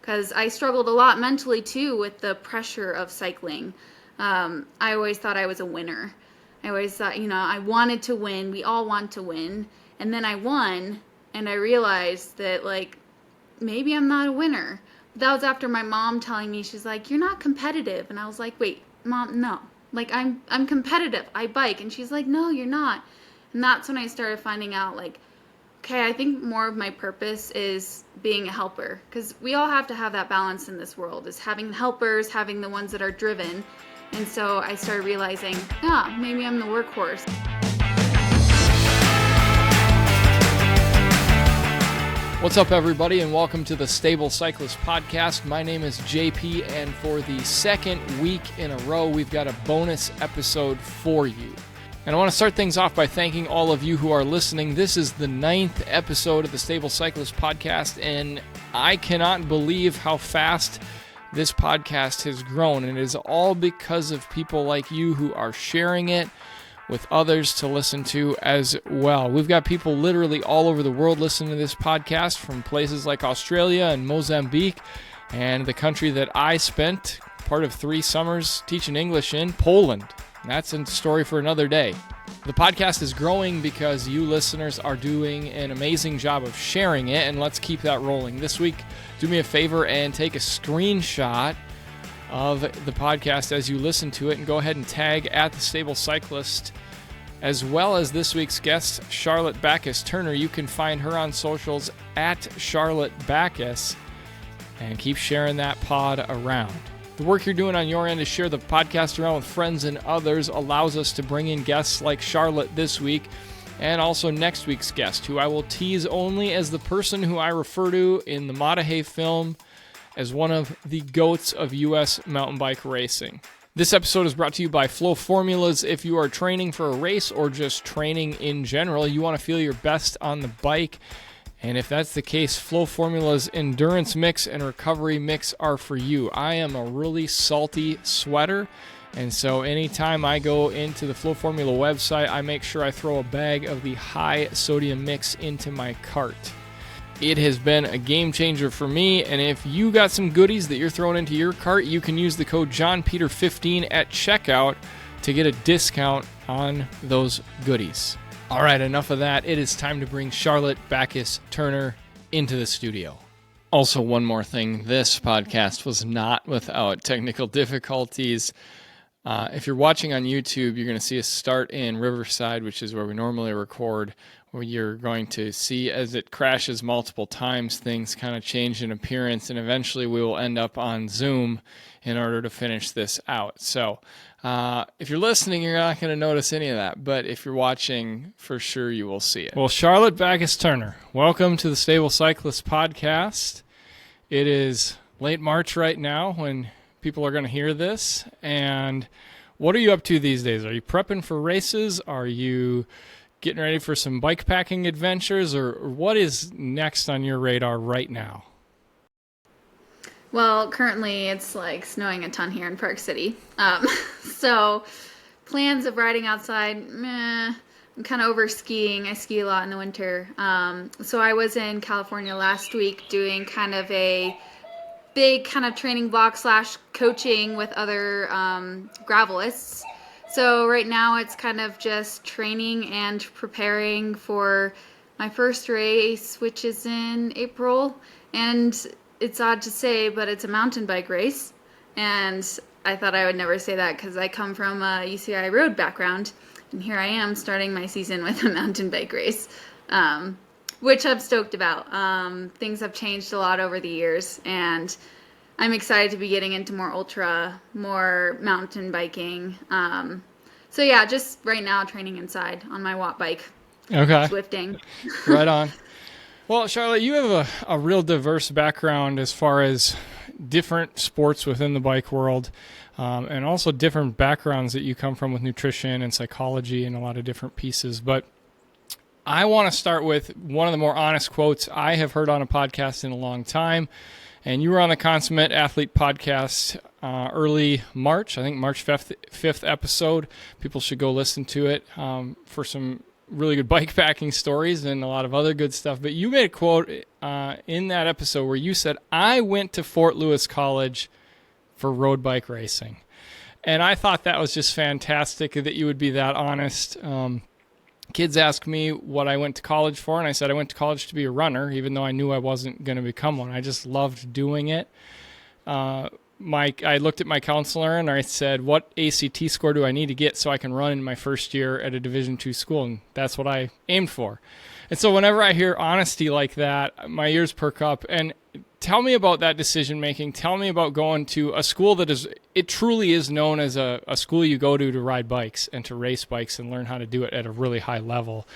because I struggled a lot mentally too with the pressure of cycling. I always thought I was a winner. I always thought, I wanted to win. We all want to win. And then I won, and I realized that, like, maybe I'm not a winner. But that was after my mom telling me, she's like, you're not competitive. And I was like, wait, Mom, no. Like, I'm competitive. I bike. And she's like, no, you're not. And that's when I started finding out, like, okay, I think more of my purpose is being a helper. Because we all have to have that balance in this world, is having helpers, having the ones that are driven. And so I started realizing, maybe I'm the workhorse. What's up, everybody, and welcome to the Stable Cyclist podcast. My name is JP, and for the second week in a row, we've got a bonus episode for you. And I want to start things off by thanking all of you who are listening. This is the 9th episode of the Stable Cyclist podcast, and I cannot believe how fast this podcast has grown. And it is all because of people like you who are sharing it with others to listen to as well. We've got people literally all over the world listening to this podcast, from places like Australia and Mozambique, and the country that I spent part of 3 summers teaching English in, Poland. That's a story for another day. The podcast is growing because you listeners are doing an amazing job of sharing it, and let's keep that rolling. This week, do me a favor and take a screenshot of the podcast as you listen to it, and go ahead and tag at the Stable Cyclist, as well as this week's guest, Charlotte Backus-Turner. You can find her on socials at Charlotte Backus, and keep sharing that pod around. The work you're doing on your end to share the podcast around with friends and others allows us to bring in guests like Charlotte this week, and also next week's guest, who I will tease only as the person who I refer to in the Matahe film as one of the GOATs of U.S. mountain bike racing. This episode is brought to you by Flow Formulas. If you are training for a race or just training in general, you want to feel your best on the bike. And if that's the case, Flow Formula's endurance mix and recovery mix are for you. I am a really salty sweater, and so anytime I go into the Flow Formula website, I make sure I throw a bag of the high sodium mix into my cart. It has been a game changer for me, and if you got some goodies that you're throwing into your cart, you can use the code JohnPeter15 at checkout to get a discount on those goodies. All right, enough of that. It is time to bring Charlotte Backus-Turner into the studio. Also, one more thing. This podcast was not without technical difficulties. If you're watching on YouTube, you're going to see us start in Riverside, which is where we normally record, where you're going to see as it crashes multiple times, things kind of change in appearance, and eventually we will end up on Zoom in order to finish this out. So if you're listening, you're not going to notice any of that, but if you're watching, for sure you will see it. Well, Charlotte Backus-Turner, welcome to the Stable Cyclist podcast. It is late March right now when people are going to hear this, and what are you up to these days? Are you prepping for races? Are you getting ready for some bike packing adventures, or what is next on your radar right now? Well, currently it's like snowing a ton here in Park City. So plans of riding outside, I'm kind of over skiing. I ski a lot in the winter. So I was in California last week doing kind of a big kind of training block / coaching with other gravelists. So right now it's kind of just training and preparing for my first race, which is in April. And it's odd to say, but it's a mountain bike race. And I thought I would never say that because I come from a UCI road background. And here I am starting my season with a mountain bike race, which I'm stoked about. Things have changed a lot over the years, and I'm excited to be getting into more ultra, more mountain biking. So yeah, just right now training inside on my watt bike. Okay. Swifting. Right on. Well, Charlotte, you have a real diverse background as far as different sports within the bike world, and also different backgrounds that you come from with nutrition and psychology and a lot of different pieces. But I want to start with one of the more honest quotes I have heard on a podcast in a long time. And you were on the Consummate Athlete podcast early March, I think March 5th episode. People should go listen to it for some really good bike packing stories and a lot of other good stuff. But you made a quote in that episode where you said, "I went to Fort Lewis College for road bike racing." And I thought that was just fantastic that you would be that honest. Kids ask me what I went to college for, and I said I went to college to be a runner, even though I knew I wasn't going to become one. I just loved doing it. I looked at my counselor and I said, what ACT score do I need to get so I can run in my first year at a Division II school? And that's what I aimed for. And so whenever I hear honesty like that, my ears perk up. And tell me about that decision making. Tell me about going to a school that it truly is known as a school you go to ride bikes and to race bikes and learn how to do it at a really high level.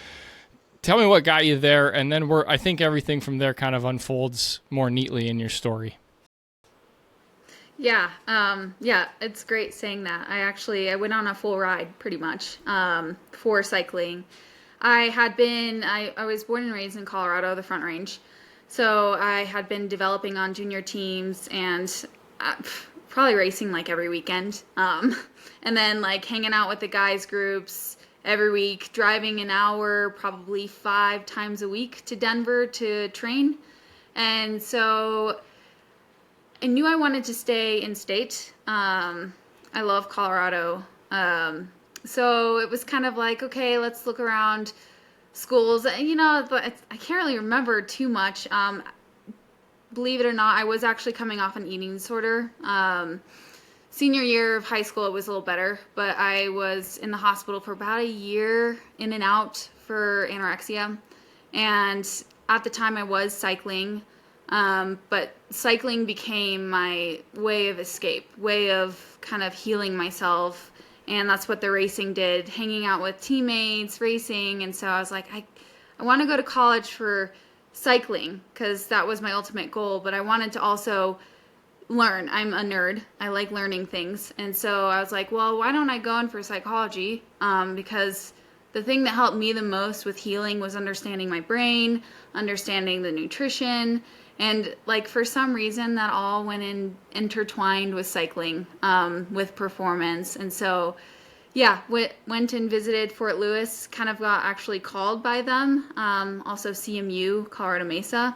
Tell me what got you there, and then I think everything from there kind of unfolds more neatly in your story. Yeah, it's great saying that. I went on a full ride pretty much for cycling. I was born and raised in Colorado, the Front Range. So I had been developing on junior teams and probably racing like every weekend. And then like hanging out with the guys groups every week, driving an hour, probably 5 times a week to Denver to train. And so I knew I wanted to stay in state. I love Colorado. So it was kind of like, okay, let's look around schools, but I can't really remember too much. Believe it or not, I was actually coming off an eating disorder. Senior year of high school, it was a little better, but I was in the hospital for about a year, in and out for anorexia. And at the time I was cycling, but cycling became my way of escape, way of kind of healing myself. And that's what the racing did, hanging out with teammates, racing. And so I was like, I want to go to college for cycling because that was my ultimate goal. But I wanted to also learn. I'm a nerd. I like learning things. And so I was like, well, why don't I go in for psychology? Because the thing that helped me the most with healing was understanding my brain, understanding the nutrition. And like for some reason that all went in intertwined with cycling, with performance. And so, yeah, went and visited Fort Lewis, kind of got actually called by them. Also CMU, Colorado Mesa,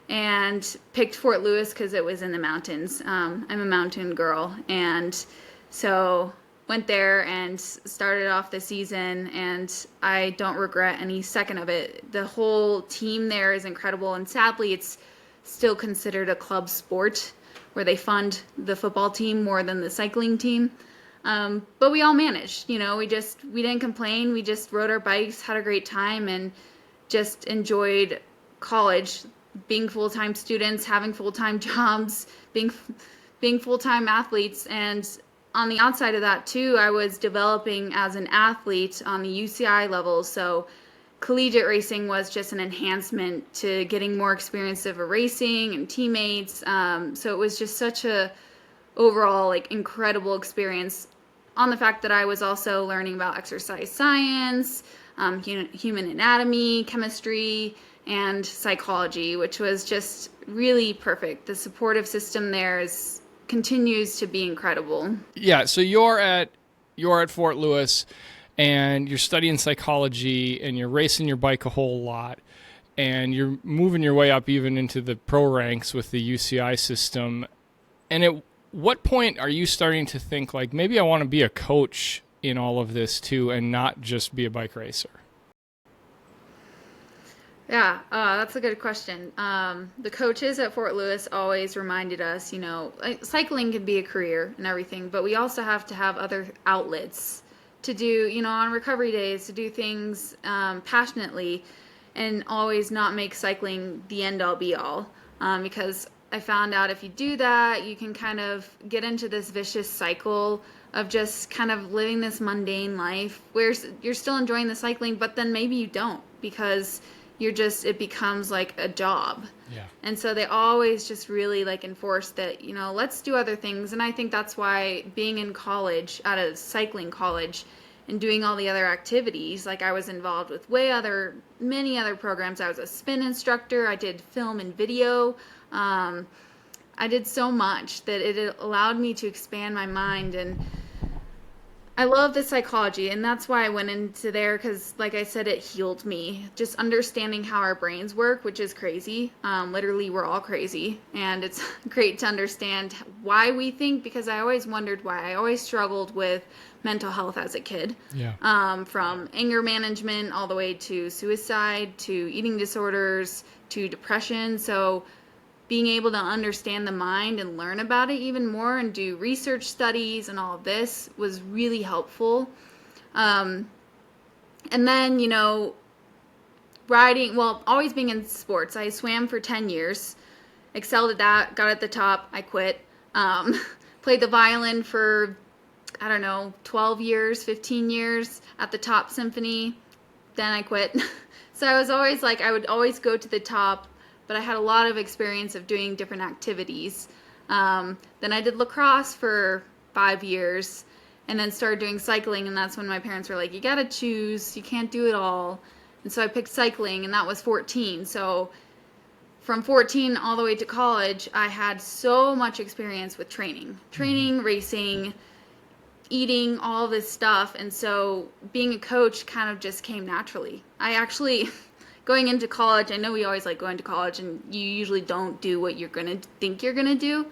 and picked Fort Lewis because it was in the mountains. I'm a mountain girl. And so went there and started off the season, and I don't regret any second of it. The whole team there is incredible. And sadly, it's still considered a club sport where they fund the football team more than the cycling team. But we all managed, we didn't complain. We just rode our bikes, had a great time, and just enjoyed college, being full-time students, having full-time jobs, being full-time athletes. And on the outside of that too, I was developing as an athlete on the UCI level. So collegiate racing was just an enhancement to getting more experience of a racing and teammates. So it was just such a overall incredible experience on the fact that I was also learning about exercise science, human anatomy, chemistry, and psychology, which was just really perfect. The supportive system there continues to be incredible. Yeah, so you're at Fort Lewis, and you're studying psychology, and you're racing your bike a whole lot, and you're moving your way up even into the pro ranks with the UCI system. And at what point are you starting to think, like, maybe I want to be a coach in all of this too, and not just be a bike racer? Yeah, that's a good question. The coaches at Fort Lewis always reminded us, cycling can be a career and everything, but we also have to have other outlets to do, on recovery days, to do things passionately, and always not make cycling the end-all be-all. Because I found out if you do that, you can kind of get into this vicious cycle of just kind of living this mundane life where you're still enjoying the cycling, but then maybe you don't because it becomes like a job. Yeah. And so they always just really enforce that, let's do other things. And I think that's why being in college, at a cycling college, and doing all the other activities, I was involved with many other programs. I was a spin instructor. I did film and video. I did so much that it allowed me to expand my mind. And I love the psychology, and that's why I went into there because, like I said, it healed me. Just understanding how our brains work, which is crazy. Literally, we're all crazy, and it's great to understand why we think because I always wondered why. I always struggled with mental health as a kid, Yeah. from anger management all the way to suicide to eating disorders to depression. So, being able to understand the mind and learn about it even more and do research studies and all of this was really helpful. Um, and then, riding, well, always being in sports. I swam for 10 years, excelled at that, got at the top, I quit. Um, Played the violin for, I don't know, 12 years, 15 years at the top symphony, then I quit. So I was always like, I would always go to the top, but I had a lot of experience of doing different activities. Then I did lacrosse for 5 years and then started doing cycling. And that's when my parents were like, you got to choose, you can't do it all. And so I picked cycling, and that was 14. So from 14 all the way to college, I had so much experience with training, racing, eating, all this stuff. And so being a coach kind of just came naturally. I actually, going into college, I know we always like going to college and you usually don't do what you're going to think you're going to do,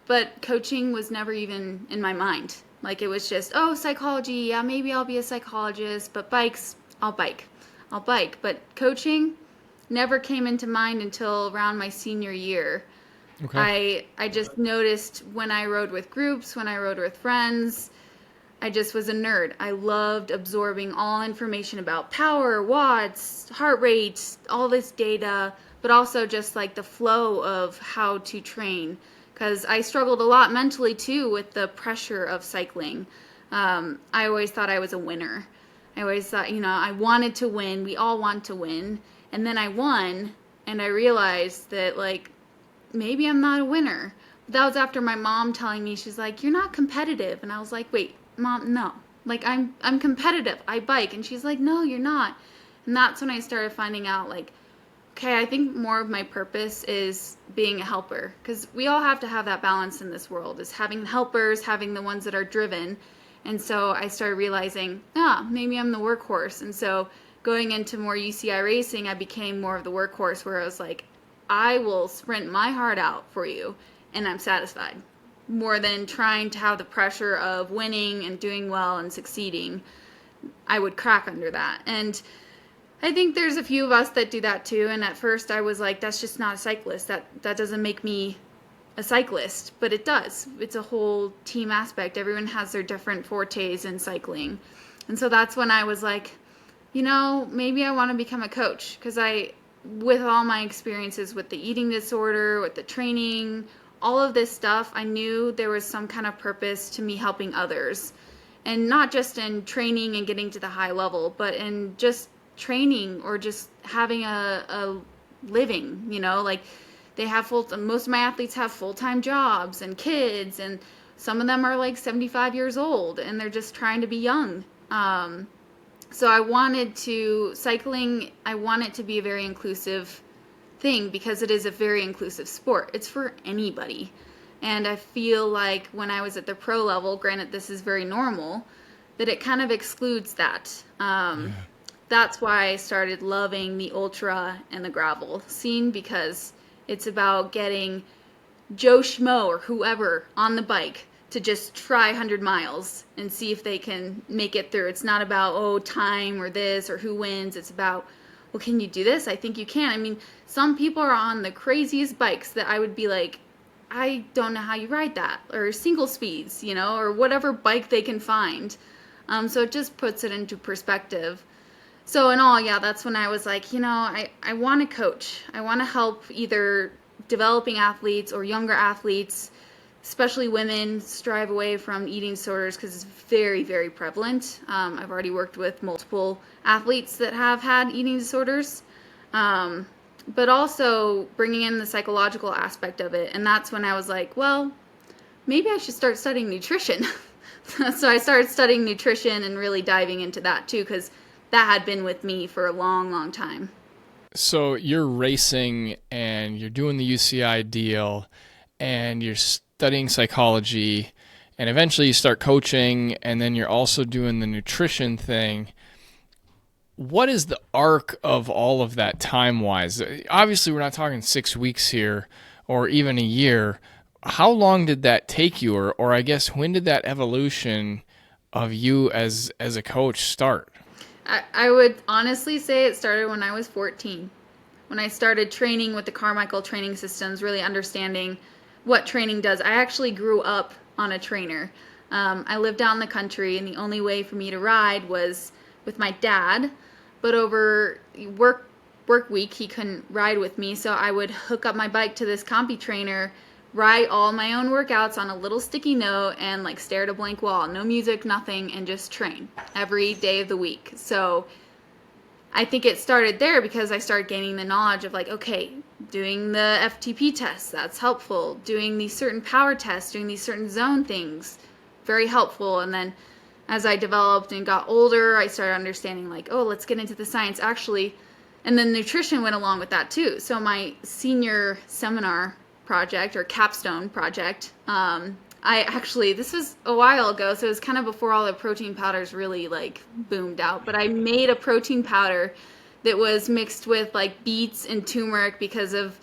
but coaching was never even in my mind. Like it was just, oh, psychology, yeah, maybe I'll be a psychologist, but bikes, I'll bike. I'll bike. But coaching never came into mind until around my senior year. Okay. I just noticed when I rode with groups, when I rode with friends, I just was a nerd. I loved absorbing all information about power, watts, heart rates, all this data, but also just like the flow of how to train. Because I struggled a lot mentally too with the pressure of cycling. I always thought I was a winner. I always thought, I wanted to win. We all want to win. And then I won, and I realized that, like, maybe I'm not a winner. But that was after my mom telling me, she's like, you're not competitive. And I was like, wait, Mom, no. Like, I'm competitive. I bike. And she's like, no, you're not. And that's when I started finding out, like, okay, I think more of my purpose is being a helper. Because we all have to have that balance in this world, is having helpers, having the ones that are driven. And so I started realizing, maybe I'm the workhorse. And so going into more UCI racing, I became more of the workhorse where I was like, I will sprint my heart out for you, and I'm satisfied. More than trying to have the pressure of winning and doing well and succeeding. I would crack under that. And I think there's a few of us that do that too. And at first I was like, that's just not a cyclist. That doesn't make me a cyclist. But it does. It's a whole team aspect. Everyone has their different fortes in cycling. And so that's when I was like, maybe I want to become a coach. Because with all my experiences with the eating disorder, with the training, all of this stuff, I knew there was some kind of purpose to me helping others. And not just in training and getting to the high level, but in just training or just having a living, like they have most of my athletes have full-time jobs and kids, and some of them are like 75 years old and they're just trying to be young. So I want it to be a very inclusive thing because it is a very inclusive sport. It's for anybody. And I feel like when I was at the pro level, granted this is very normal, that it kind of excludes that. That's why I started loving the ultra and the gravel scene, because it's about getting Joe Schmo or whoever on the bike to just try 100 miles and see if they can make it through. It's not about, time or this or who wins. It's about, well, can you do this? I think you can. I mean, some people are on the craziest bikes that I would be like, I don't know how you ride that, or single speeds, or whatever bike they can find. So it just puts it into perspective. So in all, that's when I was like, I want to coach. I want to help either developing athletes or younger athletes, especially women, strive away from eating disorders because it's very, very prevalent. I've already worked with multiple athletes that have had eating disorders, but also bringing in the psychological aspect of it. And that's when I was like, well, maybe I should start studying nutrition. So I started studying nutrition and really diving into that too, because that had been with me for a long, long time. So you're racing and you're doing the UCI deal and you're studying psychology and eventually you start coaching, and then you're also doing the nutrition thing. What is the arc of all of that time wise? Obviously, we're not talking 6 weeks here or even a year. How long did that take you, or I guess when did that evolution of you as a coach start? I would honestly say it started when I was 14. When I started training with the Carmichael training systems, really understanding what training does. I actually grew up on a trainer. I lived out in the country, and the only way for me to ride was with my dad. But over work week, he couldn't ride with me, so I would hook up my bike to this compy trainer, write all my own workouts on a little sticky note, and like stare at a blank wall. No music, nothing, and just train every day of the week. So I think it started there because I started gaining the knowledge of like, okay, doing the FTP tests, that's helpful. Doing these certain power tests, doing these certain zone things, very helpful. And then as I developed and got older, I started understanding like, oh, let's get into the science actually. And then nutrition went along with that too. So my senior seminar project or capstone project, this was a while ago, so it was kind of before all the protein powders really like boomed out, but I made a protein powder that was mixed with like beets and turmeric because of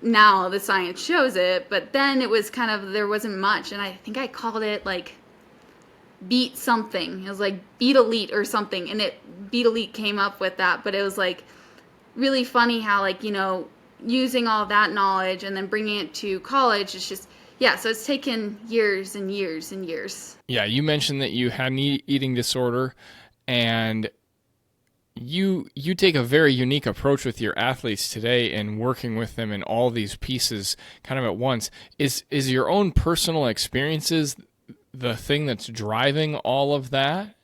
now the science shows it, but then it was kind of, there wasn't much, and I think I called it like beet something. It was like beet elite or something, and beet elite came up with that, but it was like really funny how like, using all that knowledge and then bringing it to college, it's just, yeah, so it's taken years and years and years. Yeah, you mentioned that you had an eating disorder, and you take a very unique approach with your athletes today and working with them in all these pieces kind of at once. Is your own personal experiences the thing that's driving all of that?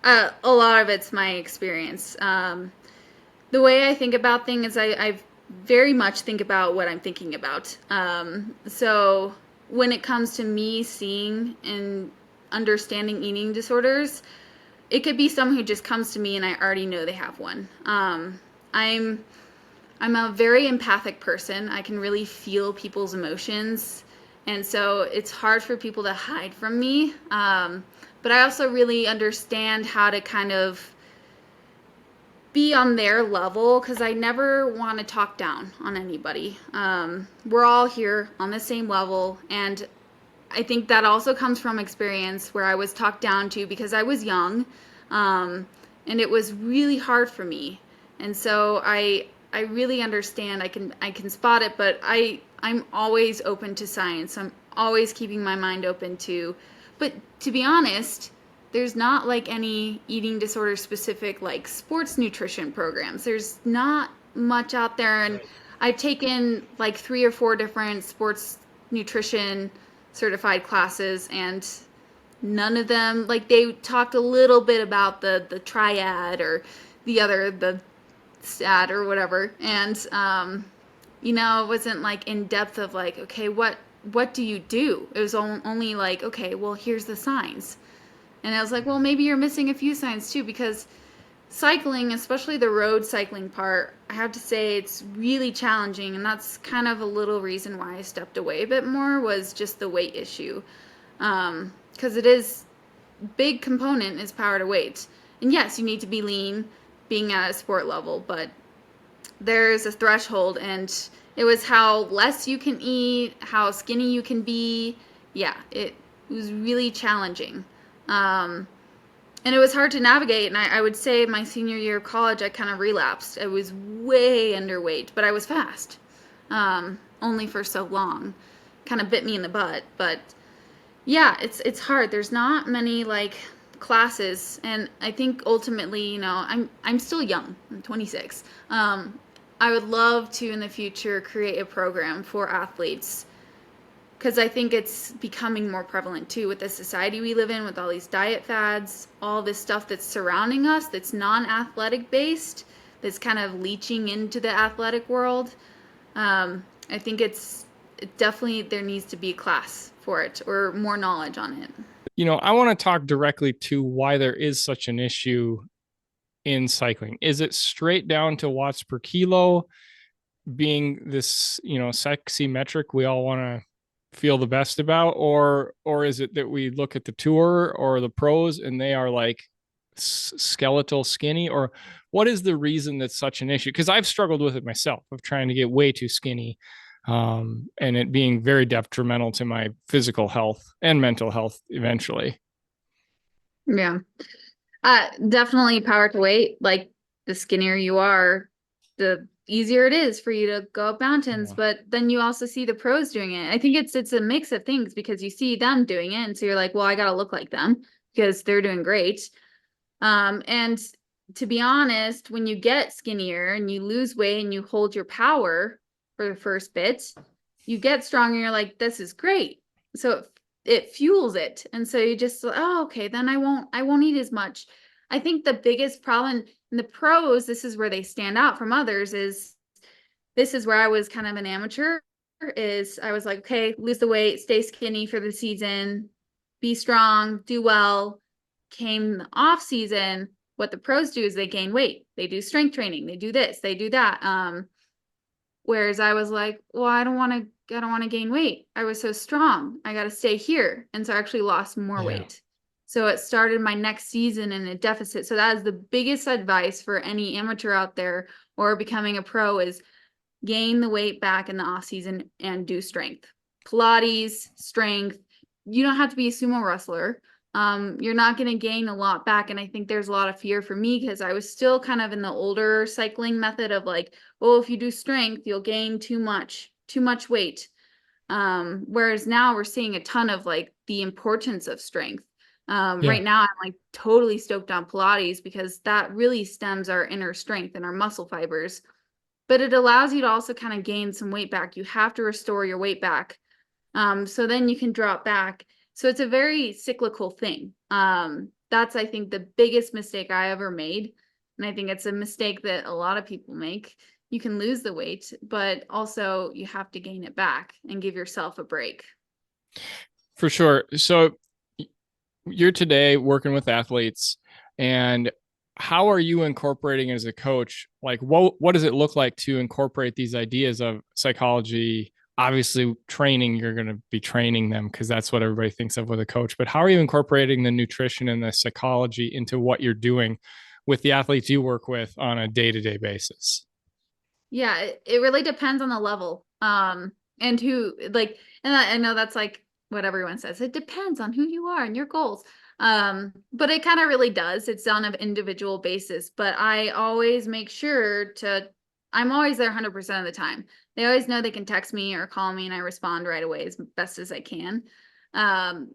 A lot of it's my experience. The way I think about things is I very much think about what I'm thinking about. So when it comes to me seeing and understanding eating disorders, it could be someone who just comes to me and I already know they have one. I'm a very empathic person. I can really feel people's emotions, and so it's hard for people to hide from me. But I also really understand how to kind of be on their level because I never want to talk down on anybody. We're all here on the same level, and I think that also comes from experience where I was talked down to because I was young, and it was really hard for me. And so I really understand. I can spot it, but I'm always open to science. I'm always keeping my mind open to. But to be honest, there's not like any eating disorder specific like sports nutrition programs. There's not much out there, and I've taken like 3 or 4 different sports nutrition certified classes, and none of them, like, they talked a little bit about the triad or the SAD or whatever, and it wasn't like in depth of like, okay, what do you do? It was only like, okay, well, here's the signs. And I was like, well, maybe you're missing a few signs too, because cycling, especially the road cycling part, I have to say it's really challenging, and that's kind of a little reason why I stepped away a bit more, was just the weight issue. Because it is, big component is power to weight. And yes, you need to be lean being at a sport level, but there's a threshold, and it was how less you can eat, how skinny you can be. Yeah, it was really challenging. And it was hard to navigate, and I would say my senior year of college, I kind of relapsed. I was way underweight, but I was fast, only for so long. Kind of bit me in the butt, but yeah, it's hard. There's not many like classes, and I think ultimately, I'm still young. I'm 26. I would love to in the future create a program for athletes, because I think it's becoming more prevalent too with the society we live in, with all these diet fads, all this stuff that's surrounding us that's non-athletic based, that's kind of leaching into the athletic world. I think it definitely, there needs to be a class for it or more knowledge on it. I want to talk directly to why there is such an issue in cycling. Is it straight down to watts per kilo being this, sexy metric we all want to feel the best about, or is it that we look at the tour or the pros and they are like skeletal skinny, or what is the reason that's such an issue? Because I've struggled with it myself of trying to get way too skinny, and it being very detrimental to my physical health and mental health eventually. Yeah. Definitely power to weight. Like the skinnier you are, the easier it is for you to go up mountains. Yeah. But then you also see the pros doing it. I think it's a mix of things because you see them doing it, and so you're like, well, I gotta look like them because they're doing great. And to be honest, when you get skinnier and you lose weight and you hold your power for the first bit, you get stronger. And you're like, this is great. So it fuels it. And so you just, oh, okay, then I won't eat as much. I think the biggest problem in the pros, this is where they stand out from others, is this is where I was kind of an amateur, is I was like, okay, lose the weight, stay skinny for the season, be strong, do well. Came the off season, what the pros do is they gain weight. They do strength training, they do this, they do that. Whereas I was like, well, I don't want to gain weight. I was so strong. I got to stay here. And so I actually lost more Yeah. weight. So it started my next season in a deficit. So that is the biggest advice for any amateur out there or becoming a pro is gain the weight back in the off season and do strength. Pilates, strength. You don't have to be a sumo wrestler. You're not going to gain a lot back. And I think there's a lot of fear for me because I was still kind of in the older cycling method of like, oh, if you do strength, you'll gain too much weight. Whereas now we're seeing a ton of like the importance of strength. Yeah. Right now I'm like totally stoked on Pilates because that really stems our inner strength and our muscle fibers, but it allows you to also kind of gain some weight back. You have to restore your weight back. So then you can drop back. So it's a very cyclical thing. That's, I think, the biggest mistake I ever made. And I think it's a mistake that a lot of people make. You can lose the weight, but also you have to gain it back and give yourself a break. For sure. So you're today working with athletes, and how are you incorporating as a coach? Like what does it look like to incorporate these ideas of psychology? Obviously training, you're going to be training them because that's what everybody thinks of with a coach, but how are you incorporating the nutrition and the psychology into what you're doing with the athletes you work with on a day-to-day basis? Yeah, it really depends on the level. And who like, and I know that's like what everyone says. It depends on who you are and your goals. But it kind of really does. It's on an individual basis. But I always make sure I'm always there 100% of the time. They always know they can text me or call me and I respond right away as best as I can.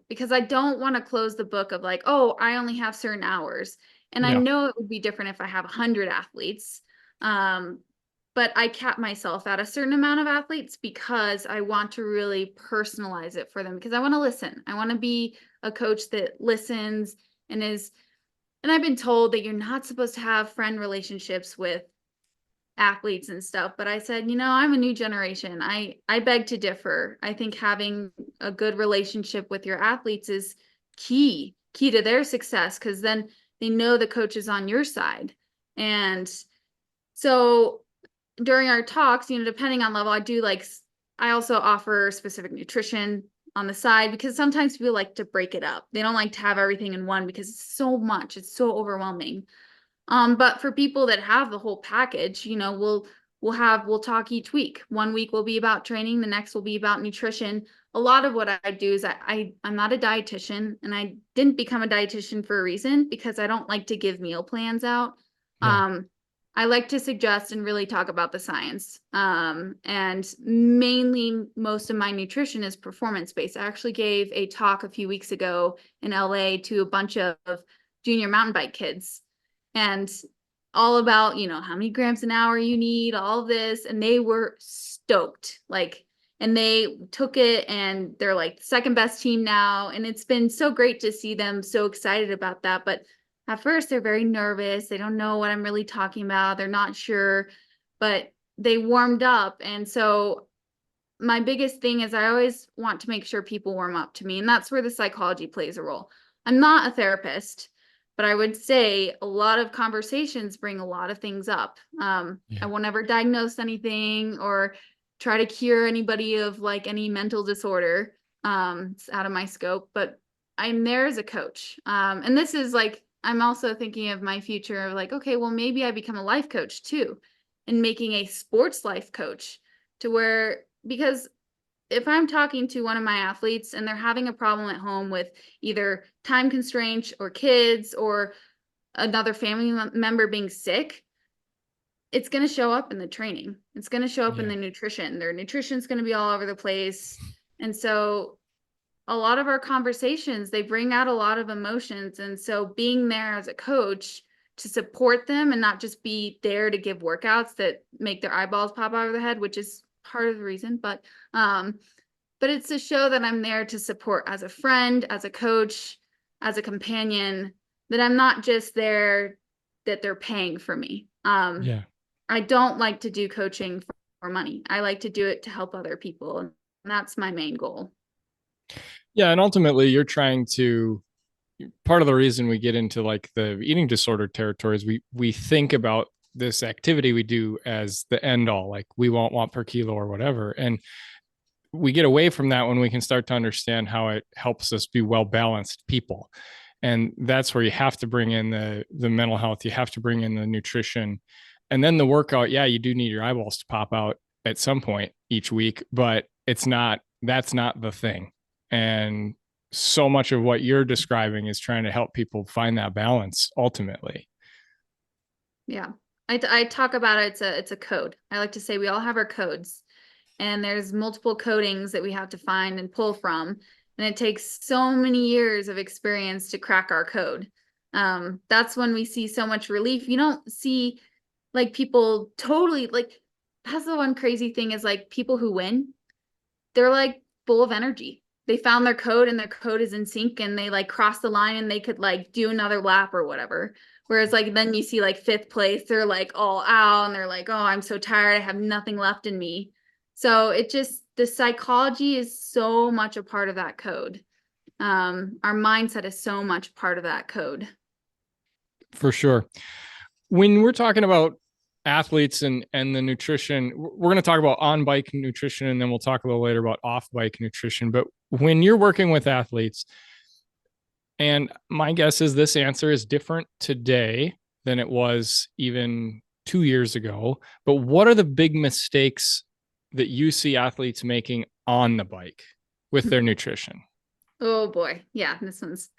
Because I don't want to close the book of like, oh, I only have certain hours. And I Yeah. know it would be different if I have 100 athletes. But I cap myself at a certain amount of athletes because I want to really personalize it for them because I want to listen. I want to be a coach that listens and and I've been told that you're not supposed to have friend relationships with athletes and stuff, but I said, I'm a new generation. I beg to differ. I think having a good relationship with your athletes is key to their success because then they know the coach is on your side. And so during our talks, depending on level, I also offer specific nutrition on the side because sometimes people like to break it up. They don't like to have everything in one because it's so much, it's so overwhelming. But for people that have the whole package, we'll talk each week. One week will be about training, the next will be about nutrition. A lot of what I do is I'm not a dietitian, and I didn't become a dietitian for a reason because I don't like to give meal plans out. Yeah. I like to suggest and really talk about the science. And mainly most of my nutrition is performance based. I actually gave a talk a few weeks ago in LA to a bunch of junior mountain bike kids and all about, how many grams an hour you need, all of this. And they were stoked. And they took it and they're like the second best team now. And it's been so great to see them so excited about that. But at first, they're very nervous. They don't know what I'm really talking about. They're not sure, but they warmed up. And so my biggest thing is I always want to make sure people warm up to me. And that's where the psychology plays a role. I'm not a therapist, but I would say a lot of conversations bring a lot of things up. I Yeah. won't ever diagnose anything or try to cure anybody of like any mental disorder. It's out of my scope, but I'm there as a coach. And this is like, I'm also thinking of my future of like, okay, well, maybe I become a life coach too, and making a sports life coach to where, because if I'm talking to one of my athletes and they're having a problem at home with either time constraints or kids or another family member being sick, it's going to show up in the training. It's going to show up in Yeah. the nutrition. Their nutrition's going to be all over the place. And so a lot of our conversations, they bring out a lot of emotions. And so being there as a coach to support them and not just be there to give workouts that make their eyeballs pop out of their head, which is part of the reason, but it's to show that I'm there to support as a friend, as a coach, as a companion, that I'm not just there that they're paying for me. Yeah. I don't like to do coaching for money. I like to do it to help other people. And that's my main goal. Yeah. And ultimately, you're trying to, part of the reason we get into like the eating disorder territories, we think about this activity we do as the end all, like we won't want per kilo or whatever. And we get away from that when we can start to understand how it helps us be well balanced people. And that's where you have to bring in the mental health, you have to bring in the nutrition, and then the workout. Yeah, you do need your eyeballs to pop out at some point each week, but that's not the thing. And so much of what you're describing is trying to help people find that balance ultimately. Yeah. I talk about it. It's a code. I like to say we all have our codes, and there's multiple codings that we have to find and pull from. And it takes so many years of experience to crack our code. That's when we see so much relief. You don't see like people totally like, that's the one crazy thing is like people who win, they're like full of energy. They found their code and their code is in sync and they like cross the line and they could like do another lap or whatever. Whereas like then you see like fifth place, they're like all out and they're like, oh, I'm so tired. I have nothing left in me. So it just, the psychology is so much a part of that code. Our mindset is so much part of that code. For sure. When we're talking about athletes and the nutrition, we're going to talk about on bike nutrition, and then we'll talk a little later about off bike nutrition. But when you're working with athletes, and my guess is this answer is different today than it was even 2 years ago, but what are the big mistakes that you see athletes making on the bike with their nutrition? Oh boy. Yeah, this one's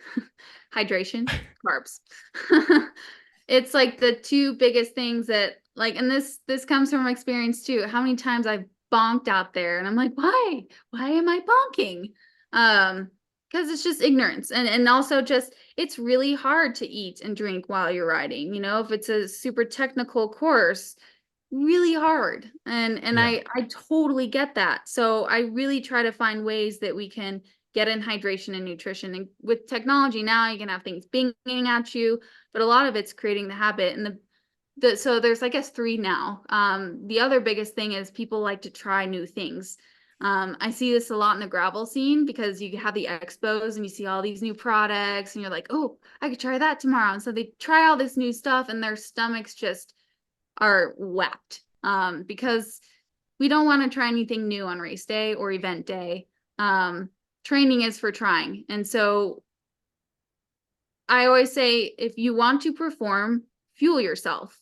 hydration, carbs. It's like the two biggest things that like, and this comes from experience too. How many times I've bonked out there and I'm like, why? Why am I bonking? Because it's just ignorance. And also just it's really hard to eat and drink while you're riding. You know, if it's a super technical course, really hard. And Yeah. I totally get that. So I really try to find ways that we can get in hydration and nutrition. And with technology now, you can have things binging at you, but a lot of it's creating the habit. And so there's I guess three now. The other biggest thing is people like to try new things. I see this a lot in the gravel scene because you have the expos and you see all these new products and you're like, oh, I could try that tomorrow. And so they try all this new stuff and their stomachs just are whacked, because we don't want to try anything new on race day or event day. Training is for trying. And so I always say, if you want to perform, fuel yourself.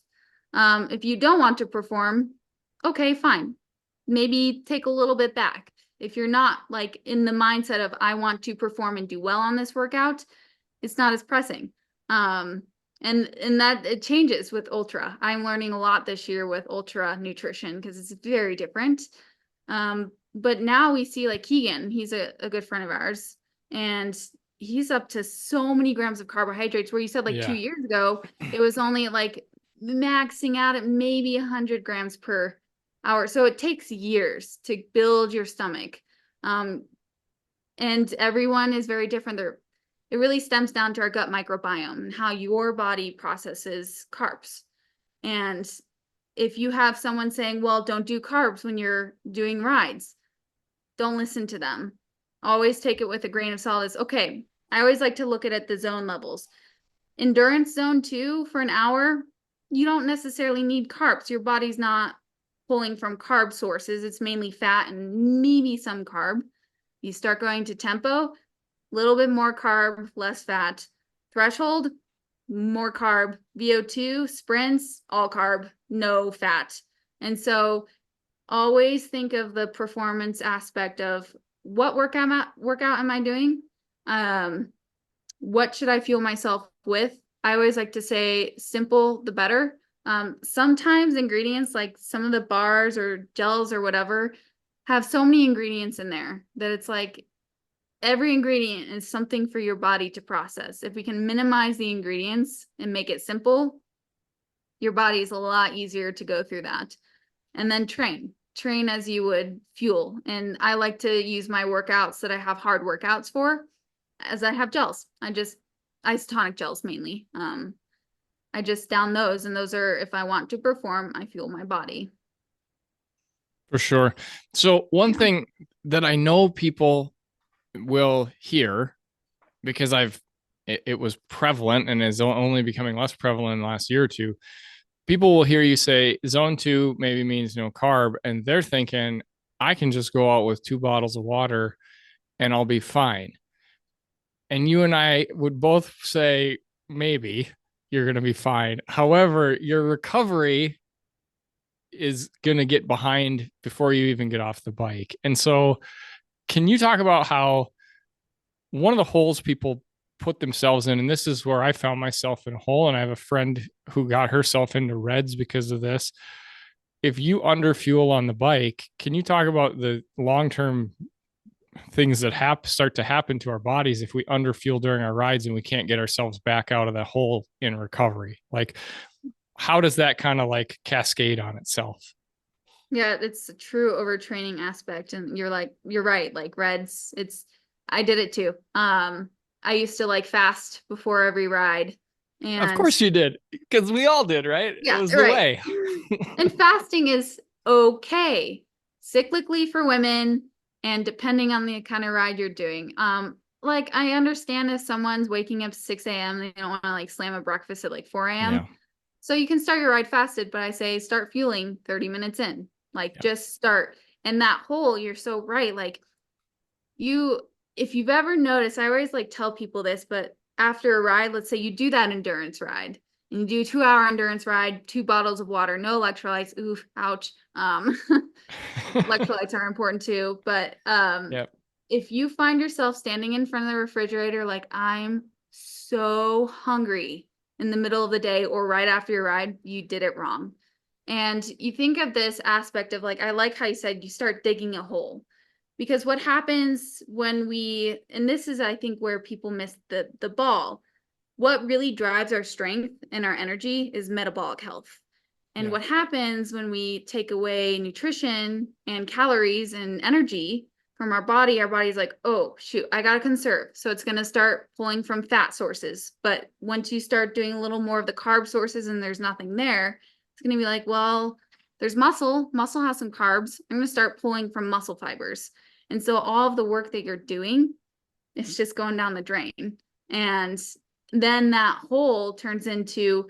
If you don't want to perform, okay, fine. Maybe take a little bit back. If you're not like in the mindset of, I want to perform and do well on this workout, it's not as pressing. And that it changes with ultra. I'm learning a lot this year with ultra nutrition because it's very different. But now we see like Keegan, he's a good friend of ours, and he's up to so many grams of carbohydrates where you said like 2 Yeah. years ago, it was only like maxing out at maybe 100 grams per hour. So it takes years to build your stomach. And everyone is very different. It really stems down to our gut microbiome and how your body processes carbs. And if you have someone saying, well, don't do carbs when you're doing rides, don't listen to them. Always take it with a grain of salt. Is okay. I always like to look at the zone levels. Endurance zone 2 for an hour, you don't necessarily need carbs. Your body's not pulling from carb sources. It's mainly fat and maybe some carb. You start going to tempo, little bit more carb, less fat. Threshold, more carb. VO2, sprints, all carb, no fat. And so always think of the performance aspect of what workout am I doing? What should I fuel myself with? I always like to say simple, the better. Sometimes ingredients like some of the bars or gels or whatever have so many ingredients in there that it's like every ingredient is something for your body to process. If we can minimize the ingredients and make it simple, your body is a lot easier to go through that. And then train as you would fuel. And I like to use my workouts that I have hard workouts for as I have gels. I just isotonic gels mainly. I just down those, and those are, if I want to perform, I fuel my body. For sure. So one thing that I know people will hear, because it was prevalent and is only becoming less prevalent in the last year or two. People will hear you say zone 2 maybe means no carb, and they're thinking I can just go out with 2 bottles of water and I'll be fine. And you and I would both say maybe you're going to be fine. However, your recovery is going to get behind before you even get off the bike. And so, can you talk about how one of the holes people put themselves in, and this is where I found myself in a hole, and I have a friend who got herself into reds because of this. If you underfuel on the bike, can you talk about the long-term things that start to happen to our bodies if we underfuel during our rides and we can't get ourselves back out of that hole in recovery? Like, how does that kind of like cascade on itself? Yeah, it's a true overtraining aspect. And you're right, like reds, I did it too. I used to like fast before every ride. Of And course you did, because we all did, right? yeah, It was the right. way. And fasting is okay cyclically for women and depending on the kind of ride you're doing. Like I understand if someone's waking up 6 a.m. they don't want to like slam a breakfast at like 4 a.m. Yeah. So you can start your ride fasted, but I say start fueling 30 minutes in. Like Yeah. just start. And that hole, you're so right. Like if you've ever noticed, I always like tell people this, but after a ride, let's say you do that endurance ride and you do a 2-hour endurance ride, 2 bottles of water, no electrolytes. Oof, ouch. Electrolytes are important too. But Yep. if you find yourself standing in front of the refrigerator, like I'm so hungry in the middle of the day or right after your ride, you did it wrong. And you think of this aspect of like, I like how you said you start digging a hole. Because what happens when and this is, I think, where people miss the ball. What really drives our strength and our energy is metabolic health. And Yeah. what happens when we take away nutrition and calories and energy from our body's like, oh, shoot, I got to conserve. So it's going to start pulling from fat sources. But once you start doing a little more of the carb sources and there's nothing there, it's going to be like, well, there's muscle. Muscle has some carbs. I'm going to start pulling from muscle fibers. And so all of the work that you're doing is just going down the drain. And then that hole turns into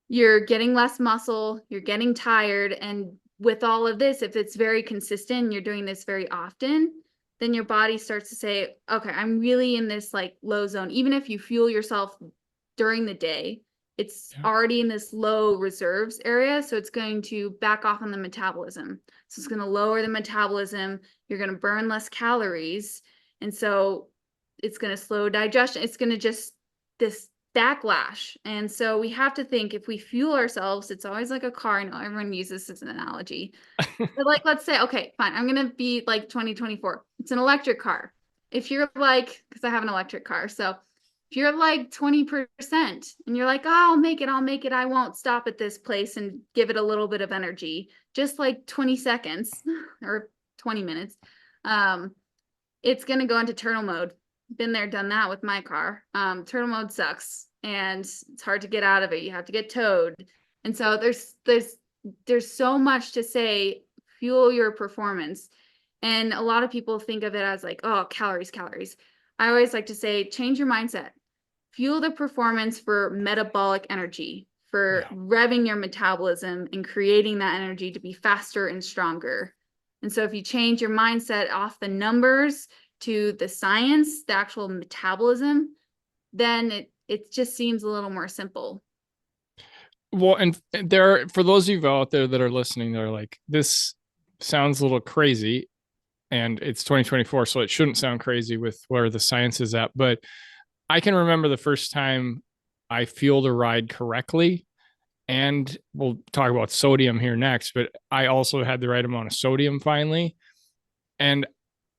you're getting less muscle, you're getting tired. And with all of this, if it's very consistent, you're doing this very often, then your body starts to say, okay, I'm really in this like low zone. Even if you fuel yourself during the day, it's already in this low reserves area. So it's going to back off on the metabolism. So it's going to lower the metabolism. You're going to burn less calories. And so it's going to slow digestion. It's going to just this backlash. And so we have to think if we fuel ourselves, it's always like a car. I know everyone uses this as an analogy. But like, let's say, okay, fine. I'm going to be like 2024. It's an electric car. If you're like, because I have an electric car. So if you're like 20% and you're like, oh, I'll make it. I won't stop at this place and give it a little bit of energy, just like 20 seconds or 20 minutes. It's going to go into turtle mode. Been there, done that with my car. Turtle mode sucks and it's hard to get out of it. You have to get towed. And so there's so much to say, fuel your performance. And a lot of people think of it as like, oh, calories. I always like to say, change your mindset. Fuel the performance for metabolic energy. for Yeah. revving your metabolism and creating that energy to be faster and stronger. And so if you change your mindset off the numbers to the science, the actual metabolism, then it just seems a little more simple. Well, and there, for those of you out there that are listening, they're like, this sounds a little crazy, and it's 2024, so it shouldn't sound crazy with where the science is at. But I can remember the first time I fueled a ride correctly, and we'll talk about sodium here next, but I also had the right amount of sodium finally. And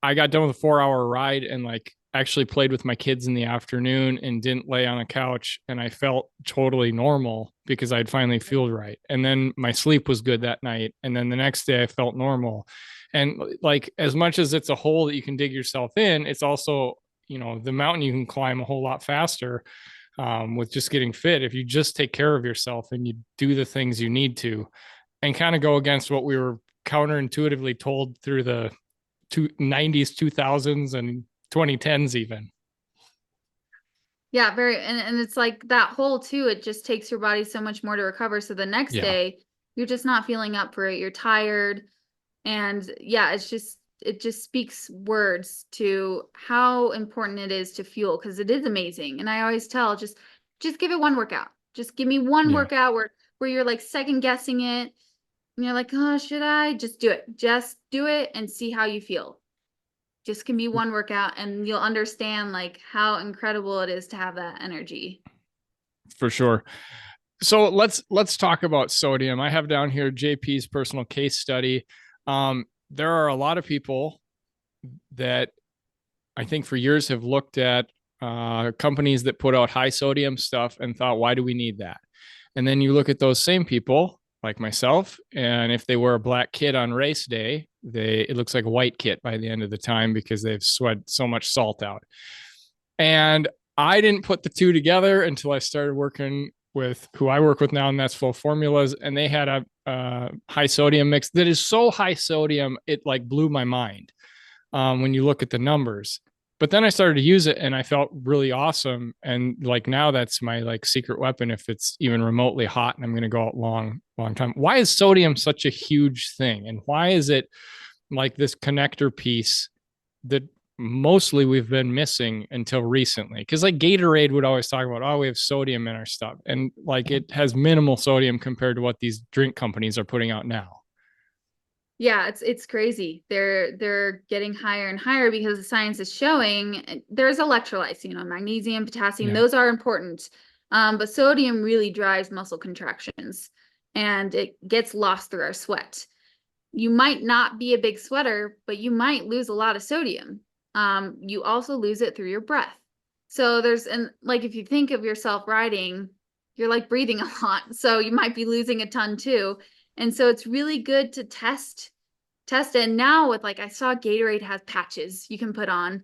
I got done with a 4 hour ride and like actually played with my kids in the afternoon and didn't lay on a couch. And I felt totally normal because I'd finally fueled right. And then my sleep was good that night. And then the next day I felt normal. And like, as much as it's a hole that you can dig yourself in, it's also, the mountain you can climb a whole lot faster with just getting fit. If you just take care of yourself and you do the things you need to and kind of go against what we were counterintuitively told through the 90s, 2000s, and 2010s even. Yeah, very, and it's like that hole too, it just takes your body so much more to recover. So the next Yeah, day, you're just not feeling up for it. You're tired. And yeah, it just speaks words to how important it is to fuel because it is amazing. And I always tell just give it one workout. Just give me one yeah, workout where you're like second guessing it. And you're like, oh, should I? Just do it. Just do it and see how you feel. Just can be one workout and you'll understand like how incredible it is to have that energy. for sure. So let's talk about sodium. I have down here JP's personal case study. There are a lot of people that I think for years have looked at companies that put out high sodium stuff and thought, why do we need that? And then you look at those same people like myself, and if they wear a black kit on race day, it looks like a white kit by the end of the time because they've sweat so much salt out. And I didn't put the two together until I started working with who I work with now, and that's Flow Formulas. And they had a high sodium mix that is so high sodium, it like blew my mind when you look at the numbers. But then I started to use it and I felt really awesome. And like now that's my like secret weapon if it's even remotely hot and I'm going to go out long time. Why is sodium such a huge thing? And why is it like this connector piece that mostly we've been missing until recently? Because like Gatorade would always talk about, oh, we have sodium in our stuff. And like it has minimal sodium compared to what these drink companies are putting out now. Yeah, it's crazy. They're getting higher and higher because the science is showing there's electrolytes, magnesium, potassium, Yeah. those are important. But sodium really drives muscle contractions and it gets lost through our sweat. You might not be a big sweater, but you might lose a lot of sodium. You also lose it through your breath. So and like if you think of yourself riding, you're like breathing a lot. So you might be losing a ton too. And so it's really good to test it. And now with like I saw Gatorade has patches you can put on.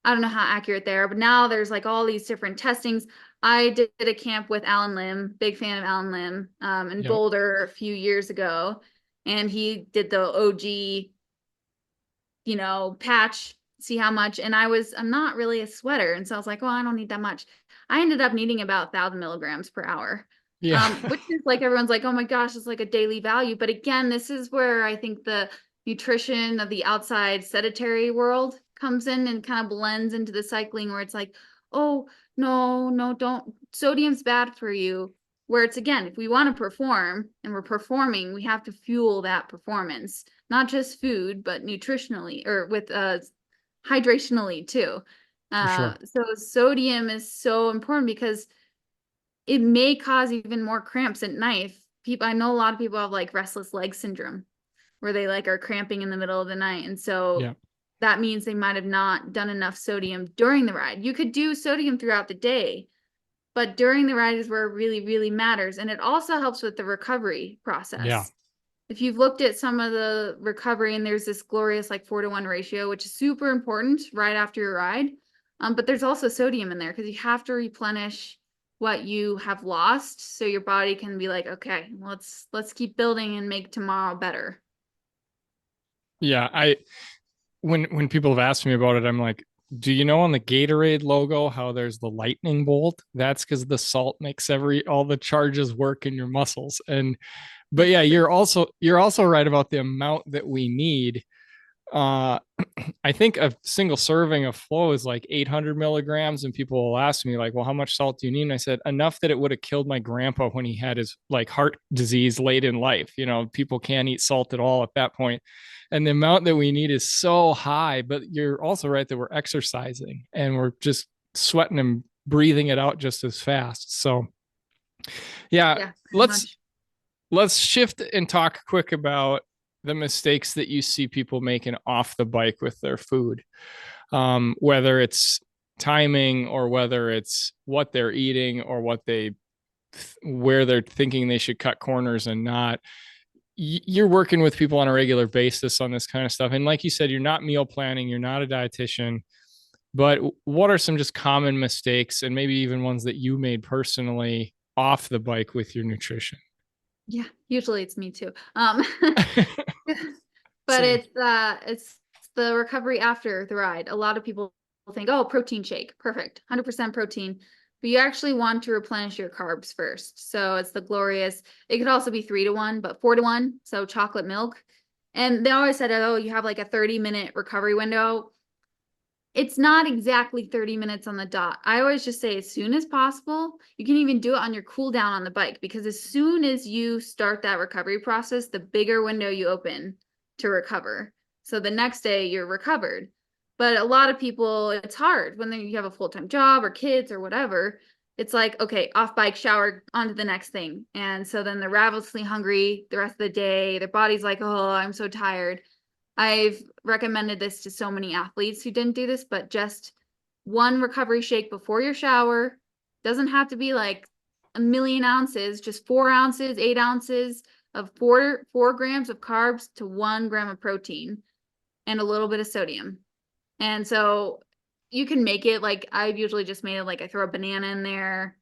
I don't know how accurate they are, but now there's like all these different testings. I did a camp with Alan Lim, big fan of Alan Lim, in Yep. Boulder a few years ago, and he did the OG, patch, see how much. And I'm not really a sweater, and so I was like, well, I don't need that much. I ended up needing about 1,000 milligrams per hour, Yeah. which is like everyone's like, oh my gosh, it's like a daily value. But again, this is where I think the nutrition of the outside sedentary world comes in and kind of blends into the cycling where it's like, oh, no, don't, sodium's bad for you. Where it's again, if we want to perform and we're performing, we have to fuel that performance, not just food, but nutritionally or with hydrationally too. For sure. So sodium is so important because it may cause even more cramps at night. I know a lot of people have like restless leg syndrome where they like are cramping in the middle of the night. And so Yeah. that means they might have not done enough sodium during the ride. You could do sodium throughout the day, but during the ride is where it really, really matters. And it also helps with the recovery Yeah. process. If you've looked at some of the recovery and there's this glorious like 4-to-1 ratio, which is super important right after your ride. But there's also sodium in there because you have to replenish what you have lost so your body can be like, okay, let's keep building and make tomorrow better. Yeah. When people have asked me about it, I'm like, Do you know on the Gatorade logo how there's the lightning bolt? That's because the salt makes all the charges work in your muscles. But yeah, That's true. you're also right about the amount that we need. Uh, I think a single serving of Flow is like 800 milligrams, and people will ask me like, "Well, how much salt do you need?" And I said enough that it would have killed my grandpa when he had his like heart disease late in life. People can't eat salt at all at that point, and the amount that we need is so high. But you're also right that we're exercising and we're just sweating and breathing it out just as fast. So yeah, Yeah, very let's much. let's shift and talk quick about the mistakes that you see people making off the bike with their food, whether it's timing or whether it's what they're eating or where they're thinking they should cut corners and not. You're working with people on a regular basis on this kind of stuff, and like you said, you're not meal planning, you're not a dietitian, but what are some just common mistakes and maybe even ones that you made personally off the bike with your nutrition? Yeah, usually it's me too. But Same. it's the recovery after the ride. A lot of people think, oh, protein shake, perfect, 100% protein. But you actually want to replenish your carbs first. So it's the glorious, it could also be 3-to-1, but 4-to-1. So chocolate milk. And they always said, oh, you have like a 30-minute recovery window. It's not exactly 30 minutes on the dot. I always just say as soon as possible. You can even do it on your cool down on the bike, because as soon as you start that recovery process, the bigger window you open to recover. So the next day you're recovered. But a lot of people, it's hard when you have a full-time job or kids or whatever. It's like, okay, off bike, shower, on to the next thing. And so then they're ravenously hungry the rest of the day. Their body's like, oh, I'm so tired. I've recommended this to so many athletes who didn't do this, but just one recovery shake before your shower. Doesn't have to be like a million ounces, just 4 ounces, 8 ounces of 4 grams of carbs to 1 gram of protein and a little bit of sodium. And so you can make it like I've usually just made it like I throw a banana in there,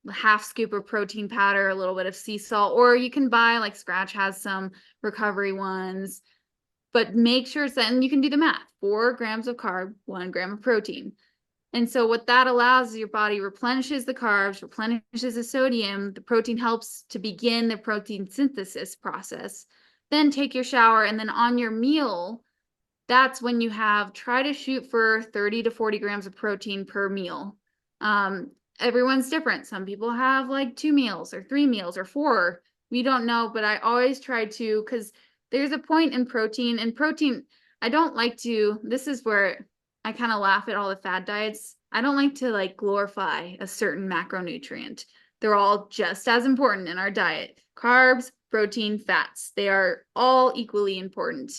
a half scoop of protein powder, a little bit of sea salt, or you can buy like Scratch has some recovery ones, but make sure it's that, and you can do the math, 4 grams of carb, 1 gram of protein. And so what that allows is your body replenishes the carbs, replenishes the sodium, the protein helps to begin the protein synthesis process. Then take your shower, and then on your meal, that's when you try to shoot for 30 to 40 grams of protein per meal. Everyone's different. Some people have like 2 meals or 3 meals or 4. We don't know, but I always try to, because there's a point in protein, I don't like to, this is where I kind of laugh at all the fad diets. I don't like to like glorify a certain macronutrient. They're all just as important in our diet. Carbs, protein, fats, they are all equally important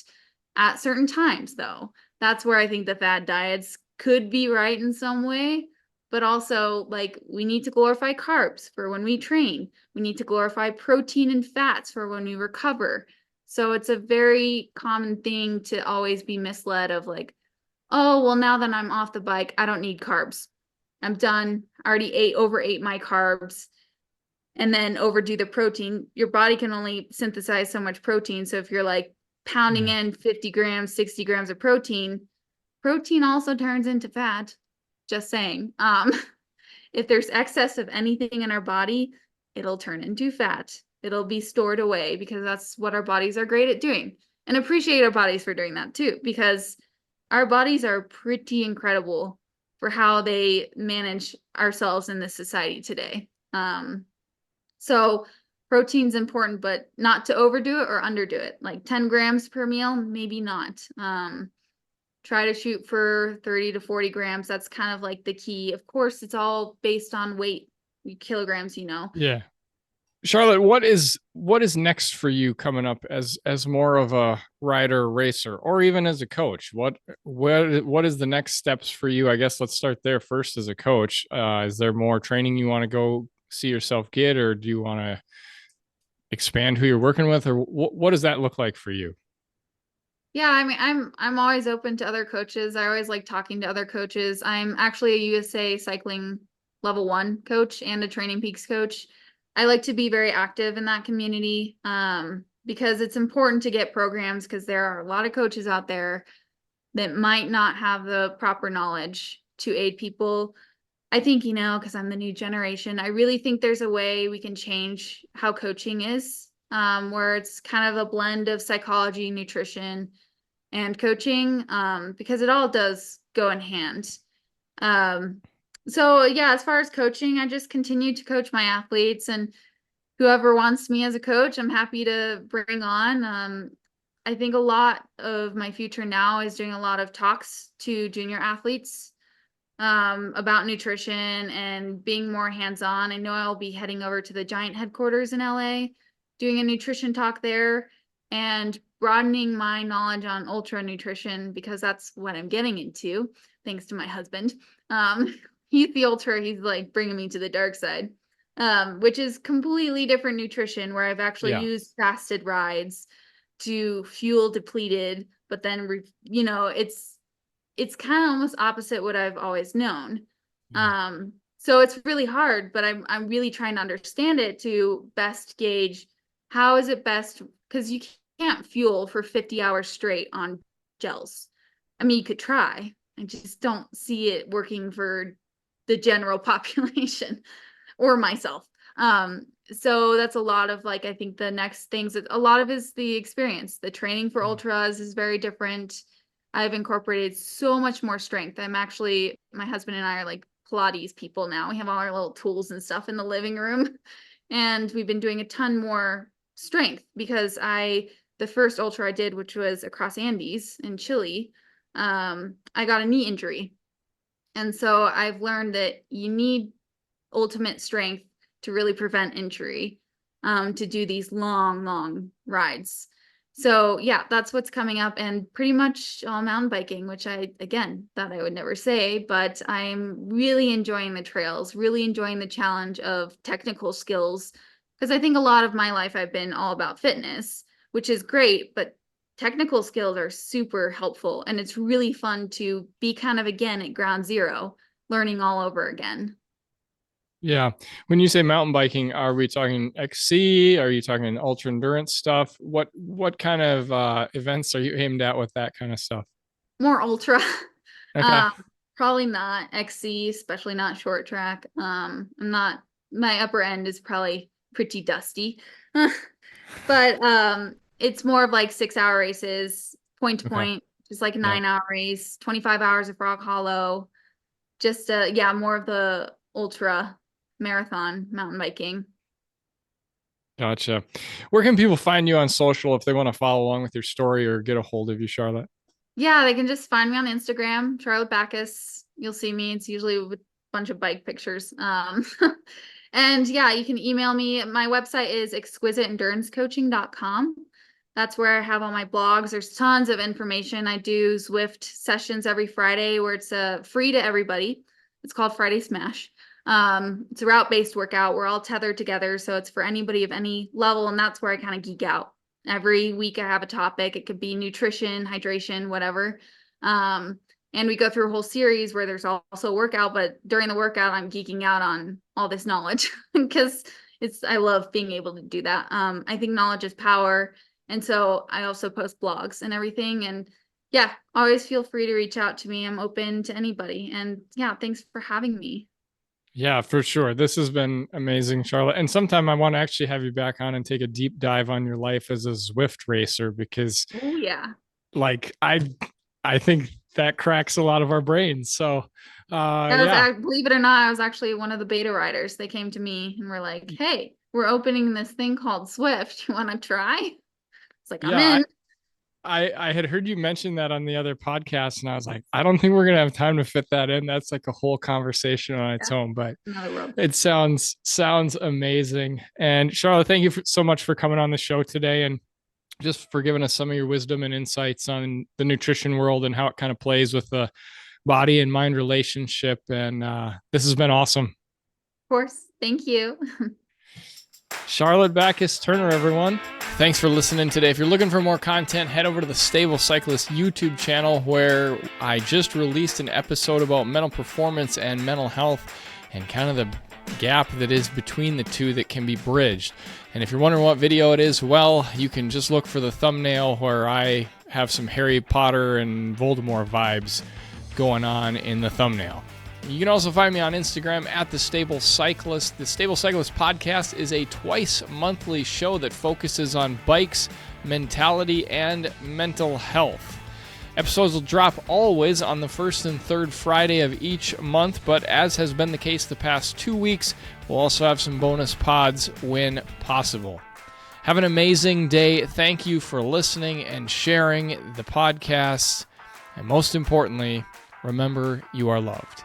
at certain times, though. That's where I think the fad diets could be right in some way, but also like we need to glorify carbs for when we train. We need to glorify protein and fats for when we recover. So it's a very common thing to always be misled of like, oh, well, now that I'm off the bike, I don't need carbs. I'm done. I already overate my carbs, and then overdo the protein. Your body can only synthesize so much protein. So if you're like pounding Yeah. in 50 grams, 60 grams of protein, protein also turns into fat. Just saying. If there's excess of anything in our body, it'll turn into fat. It'll be stored away, because that's what our bodies are great at doing. And appreciate our bodies for doing that too, because our bodies are pretty incredible for how they manage ourselves in this society today. So protein's important, but not to overdo it or underdo it. Like 10 grams per meal, maybe not. Try to shoot for 30 to 40 grams. That's kind of like the key. Of course, it's all based on weight, kilograms. Yeah. Charlotte, what is next for you coming up as more of a rider racer or even as a coach? What is the next steps for you? I guess let's start there first as a coach. Is there more training you want to go see yourself get, or do you want to expand who you're working with, or what does that look like for you? Yeah, I mean, I'm always open to other coaches. I always like talking to other coaches. I'm actually a USA cycling level 1 coach and a Training Peaks coach. I like to be very active in that community, because it's important to get programs, because there are a lot of coaches out there. that might not have the proper knowledge to aid people. I think, because I'm the new generation, I really think there's a way we can change how coaching is, where it's kind of a blend of psychology, nutrition, and coaching, because it all does go in hand. So yeah, as far as coaching, I just continue to coach my athletes, and whoever wants me as a coach, I'm happy to bring on. I think a lot of my future now is doing a lot of talks to junior athletes about nutrition and being more hands-on. I know I'll be heading over to the Giant headquarters in LA, doing a nutrition talk there and broadening my knowledge on ultra nutrition, because that's what I'm getting into, thanks to my husband. He's the ultra, he's like bringing me to the dark side, which is completely different nutrition, where I've actually Yeah. used fasted rides to fuel depleted, but then, it's kind of almost opposite what I've always known. So it's really hard, but I'm really trying to understand it to best gauge how is it best, because you can't fuel for 50 hours straight on gels. I mean, you could try. I just don't see it working for the general population or myself. So that's a lot of, like, I think the next things, a lot of is the experience. The training for ultras is very different. I've incorporated so much more strength. My husband and I are like Pilates people now. We have all our little tools and stuff in the living room. And we've been doing a ton more strength, because the first ultra I did, which was across Andes in Chile, I got a knee injury. And so I've learned that you need ultimate strength to really prevent injury, to do these long rides. So yeah, that's what's coming up, and pretty much all mountain biking, which I, again, thought I would never say, but I'm really enjoying the trails, really enjoying the challenge of technical skills, because I think a lot of my life I've been all about fitness, which is great, but technical skills are super helpful, and it's really fun to be kind of, again, at ground zero, learning all over again. Yeah. When you say mountain biking, are we talking XC? Are you talking ultra endurance stuff? What kind of events are you aimed at with that kind of stuff? More ultra. Okay. um Probably not XC, especially not short track. I'm not, my upper end is probably pretty dusty. But it's more of like 6 hour races, point to Okay. point, just like a Yeah. 9 hour race, 25 hours of Frog Hollow. Just yeah, more of the ultra marathon mountain biking. Gotcha. Where can people find you on social if they want to follow along with your story or get a hold of you, Charlotte? Yeah, they can just find me on Instagram, Charlotte Backus. You'll see me. It's usually with a bunch of bike pictures. And yeah, you can email me. My website is exquisiteendurancecoaching.com. That's where I have all my blogs. There's tons of information. I do Zwift sessions every Friday, where it's free to everybody. It's called Friday Smash. It's a route-based workout. We're all tethered together, so it's for anybody of any level, and that's where I kind of geek out. Every week I have a topic. It could be nutrition, hydration, whatever. And we go through a whole series where there's also a workout, but during the workout, I'm geeking out on all this knowledge because I love being able to do that. I think knowledge is power. And so I also post blogs and everything. And yeah, always feel free to reach out to me. I'm open to anybody. And yeah, thanks for having me. Yeah, for sure. This has been amazing, Charlotte. And sometime I want to actually have you back on and take a deep dive on your life as a Zwift racer, because Oh yeah. like I think that cracks a lot of our brains. So yeah. Believe it or not, I was actually one of the beta riders. They came to me and were like, "Hey, we're opening this thing called Swift. You want to try?" It's like, I'm Yeah, in. I had heard you mention that on the other podcast, and I was like, I don't think we're gonna have time to fit that in. That's like a whole conversation on its Yeah, own, but another world. it sounds amazing. And Charlotte, thank you so much for coming on the show today, and just for giving us some of your wisdom and insights on the nutrition world and how it kind of plays with the body and mind relationship. And this has been awesome. Of course. Thank you. Charlotte Backus-Turner, everyone. Thanks for listening today. If you're looking for more content, head over to the Stable Cyclist YouTube channel, where I just released an episode about mental performance and mental health and kind of the gap that is between the two that can be bridged. And if you're wondering what video it is, well, you can just look for the thumbnail, where I have some Harry Potter and Voldemort vibes going on in the thumbnail. You can also find me on Instagram at The Stable Cyclist. The Stable Cyclist podcast is a twice-monthly show that focuses on bikes, mentality, and mental health. Episodes will drop always on the first and third Friday of each month, but as has been the case the past 2 weeks, we'll also have some bonus pods when possible. Have an amazing day. Thank you for listening and sharing the podcast. And most importantly, remember you are loved.